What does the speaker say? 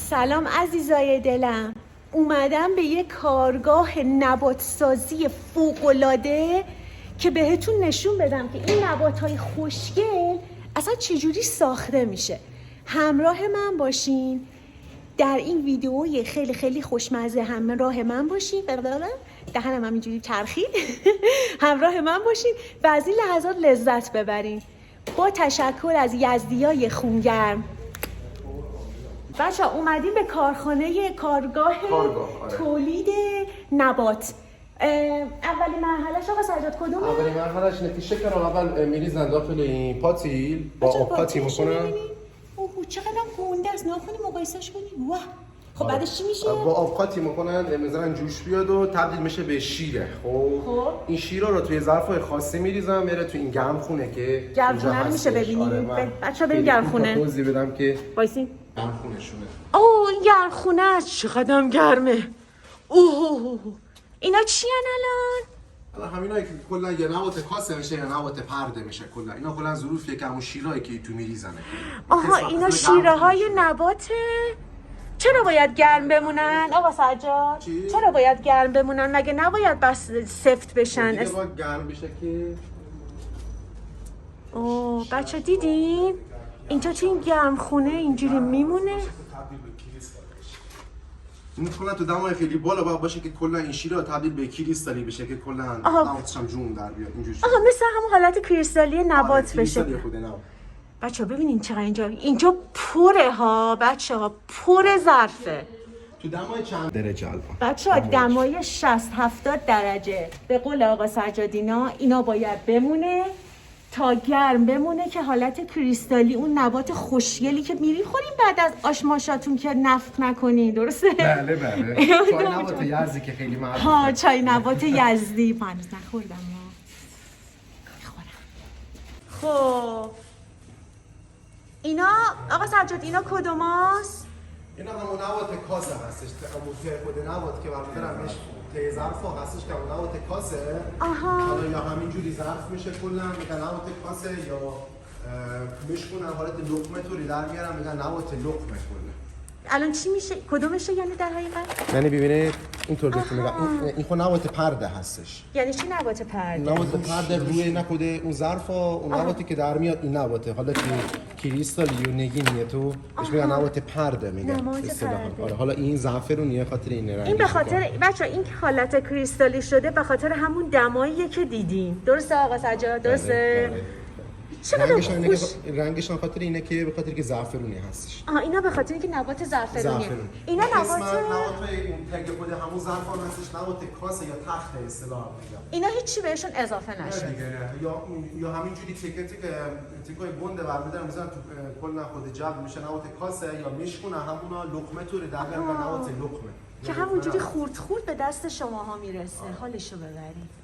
سلام عزیزای دلم، اومدم به یه کارگاه نباتسازی فوق‌العاده که بهتون نشون بدم که این نبات‌های خوشگل اصلا چجوری ساخته میشه. همراه من باشین در این ویدیوی خیلی خیلی خوشمزه. همراه من باشین، دهنم هم اینجوری چرخید. همراه من باشین و از این لحظات لذت ببرین. با تشکر از یزدیای خونگرم. بچه اومدیم به کارگاه آره. تولید نبات. اولین مرحلهش آقا سجاد کدومه؟ اولین مرحلهش اینه که شکر رو اول میریزن داخل این پاتیل با آب قاطی میکنن. اوه چقدر گنده است، ناخونی مقایسش کنیم. واه. خب بعدش چی میشه؟ با آب قاطی میکنن، میذارن جوش بیاد و تبدیل میشه به شیره. خب این شیره رو توی ظرفای خاصی میریزن، میره تو این گرمخونه که گرمخونه رو میشه ببینیم. بچه‌ها بریم گرمخونه. توضیح بدم که وایسین. گرمخونه شونه. اوه این گرمخونه است، چقدرم گرمه. اوه اینا چی ان الان؟ همینایی که کلا یه نبات کاسه میشه یا نبات پرده میشه. کلا اینا کلا ظروفیه که همون شیرهایی که تو میریزنه. آها اینا شیره های نباته. چرا باید گرم بمونن آقا سجاد؟ چرا باید گرم بمونن؟ مگه نباید بس سفت بشن؟ دیگه باید گرم بشه که اوه بچه دیدین؟ اینجا تو این گرم خونه اینجوری میمونه؟ این کلا تو دمای خیلی بالا باید باشه که کلا این شیره تبدیل به کریستالی بشه که کلا نباتش هم جون در بیاد اینجوری. آها مثل همون حالت کریستالی نبات بشه. بچه ها ببینین چقدر اینجا پره ها بچه ها، پر ظرفه. تو دمای چند درجه الان؟ بچه ها دمای 60-70 درجه. به قول آقا سجادینا اینا باید بمونه تا گرم بمونه که حالت کریستالی اون نبات خوشگلی که میرین خورین بعد از آشماشاتون که نفخ نکنین. درسته؟ بله چای نبات یزدی که خیلی معروفه. ها چای نبات یزدی من نخوردم خب اینا آقا سجاد اینا کدوماست؟ اینا همون نبات کاسه هستش. همون خود نبات که برمی‌دارم مش ته ظرف هستش که همون نبات کاسه. حالا یا همینجوری ظرف میشه کلا میگن نبات کاسه یا میشکنن حالت لقمه طوری در میارن میگن نبات لقمه کلا. الان چی میشه؟ کدومشه یعنی در حقیقت؟ یعنی ببینید اینطور بهتون میگم این خود نبات پرده هستش. یعنی چی نبات پرده؟ نبات پرده روی نکوده اون ظرفا اون نباتی که در میاد این نباته. حالا که کریستالی و نگینیه تو بهش میگن نبات پرده میگن اصطلاحاً. آره حالا این زعفرونیه خاطر این رنگش. این به خاطر بچه‌ها این حالت کریستالی شده به خاطر همون دماییه که دیدین. درسته آقا سجاد؟ درسته؟ رنگش هم خاطر اینه که به خاطر که زعفرونی هستش. اینا به خاطر اینکه نبات زعفرونیه. اینا نبات این تگ خود همون ظرفان هستش، نبات کاسه یا تخت اصطلاحاً میگم. اینا هیچی بهشون اضافه نشه. یا همینجوری تیکای گنده برمی‌دارن میذارن تو کلا خود جبل میشه نبات کاسه یا میشکنن همونا لقمه طوری در میارن نبات لقمه. که همونجوری خورد به دست شماها میرسه. حالشو ببرید.